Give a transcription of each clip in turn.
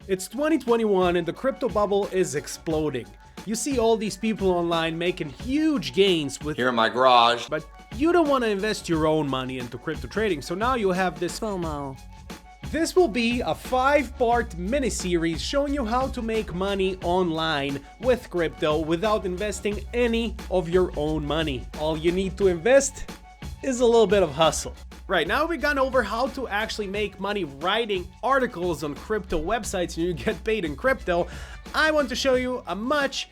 It's 2021 and the crypto bubble is exploding. You see all these people online making huge gains with here in my garage. But you don't want to invest your own money into crypto trading, so now you have this FOMO. This will be a 5-part mini-series showing you how to make money online with crypto without investing any of your own money. All you need to invest is a little bit of hustle. Right, now we've gone over how to actually make money writing articles on crypto websites and you get paid in crypto. I want to show you a much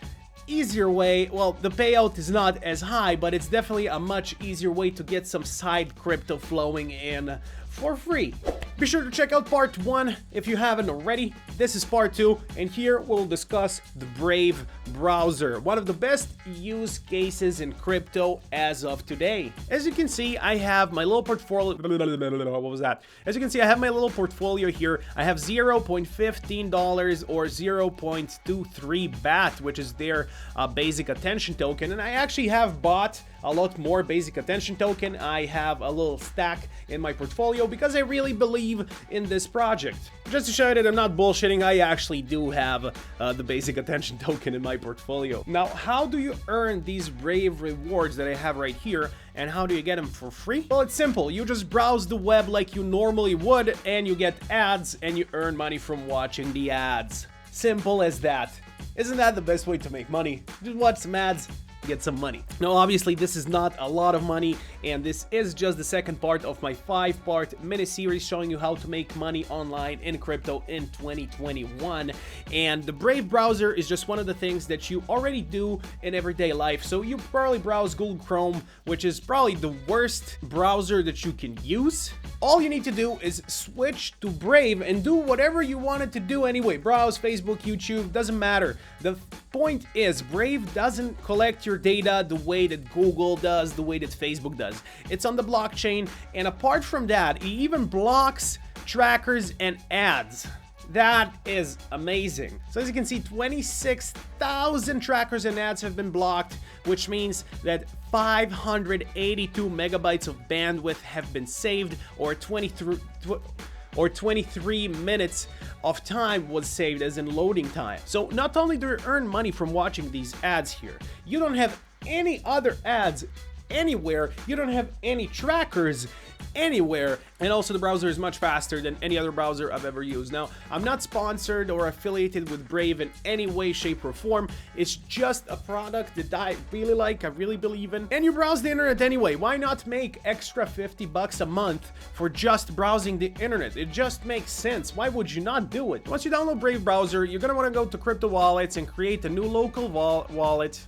easier way. Well, the payout is not as high, but it's definitely a much easier way to get some side crypto flowing in for free. Be sure to check out part 1 if you haven't already. This is part 2, and here we'll discuss the Brave browser, one of the best use cases in crypto as of today. As you can see, I have my little portfolio. What was that? As you can see, I have my little portfolio here. I have $0.15 or 0.23 BAT, which is their basic attention token, and I actually have bought a lot more basic attention token. I have a little stack in my portfolio because I really believe in this project. Just to show you that I'm not bullshitting, I actually do have the basic attention token in my portfolio. Now, how do you earn these Brave rewards that I have right here, and how do you get them for free? Well, it's simple. You just browse the web like you normally would, and you get ads, and you earn money from watching the ads. Simple as that. Isn't that the best way to make money? Just watch some ads, get some money. Now, obviously, this is not a lot of money, and this is just the second part of my 5-part mini-series showing you how to make money online in crypto in 2021. And the Brave browser is just one of the things that you already do in everyday life. So you probably browse Google Chrome, which is probably the worst browser that you can use. All you need to do is switch to Brave and do whatever you wanted to do anyway. Browse Facebook, YouTube, doesn't matter. The point is, Brave doesn't collect your data the way that Google does, the way that Facebook does. It's on the blockchain, and apart from that, it even blocks trackers and ads. That is amazing. So as you can see, 26,000 trackers and ads have been blocked, which means that 582 megabytes of bandwidth have been saved, or 23 minutes of time was saved, as in loading time. So not only do you earn money from watching these ads here, you don't have any other ads anywhere, you don't have any trackers anywhere, and also the browser is much faster than any other browser I've ever used. Now, I'm not sponsored or affiliated with Brave in any way, shape, or form. It's just a product that I really like, I really believe in. And you browse the internet anyway. Why not make extra 50 bucks a month for just browsing the internet? It just makes sense. Why would you not do it? Once you download Brave browser, you're gonna want to go to crypto wallets and create a new local wallet.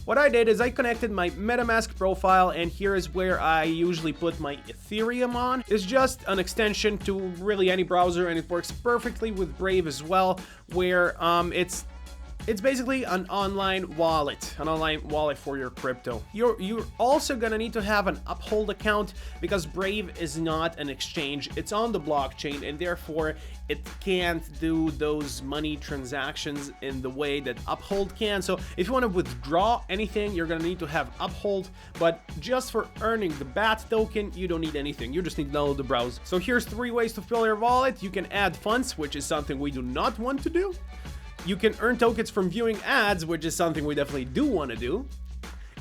What I did is I connected my MetaMask profile, and here is where I usually put my Ethereum on. It's just an extension to really any browser, and it works perfectly with Brave as well, where it's basically an online wallet for your crypto. You're also gonna need to have an Uphold account because Brave is not an exchange. It's on the blockchain, and therefore it can't do those money transactions in the way that Uphold can. So if you want to withdraw anything, you're gonna need to have Uphold, but just for earning the BAT token, you don't need anything. You just need to download the browser. So here's 3 ways to fill your wallet. You can add funds, which is something we do not want to do. You can earn tokens from viewing ads, which is something we definitely do want to do.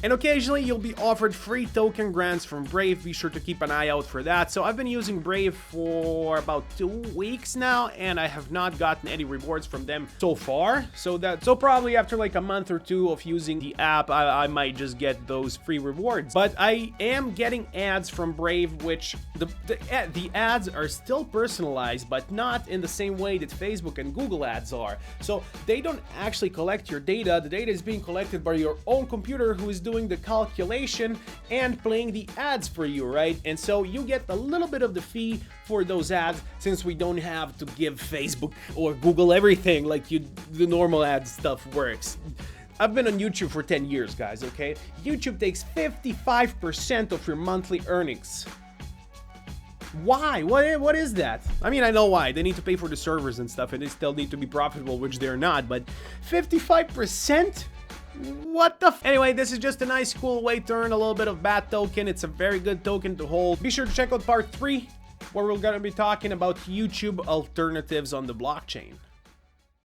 And occasionally you'll be offered free token grants from Brave. Be sure to keep an eye out for that. So I've been using Brave for about 2 weeks now, and I have not gotten any rewards from them so far. So probably after like a month or 2 of using the app, I might just get those free rewards. But I am getting ads from Brave, which the ads are still personalized, but not in the same way that Facebook and Google ads are. So they don't actually collect your data. The data is being collected by your own computer, who is doing the calculation and playing the ads for you, right? And so you get a little bit of the fee for those ads, since we don't have to give Facebook or Google everything like the normal ad stuff works. I've been on YouTube for 10 years, guys, okay? YouTube takes 55% of your monthly earnings. Why? What is that? I mean, I know why. They need to pay for the servers and stuff, and they still need to be profitable, which they're not, but 55%? What the Anyway, this is just a nice, cool way to earn a little bit of BAT token. It's a very good token to hold. Be sure to check out part 3, where we're going to be talking about YouTube alternatives on the blockchain.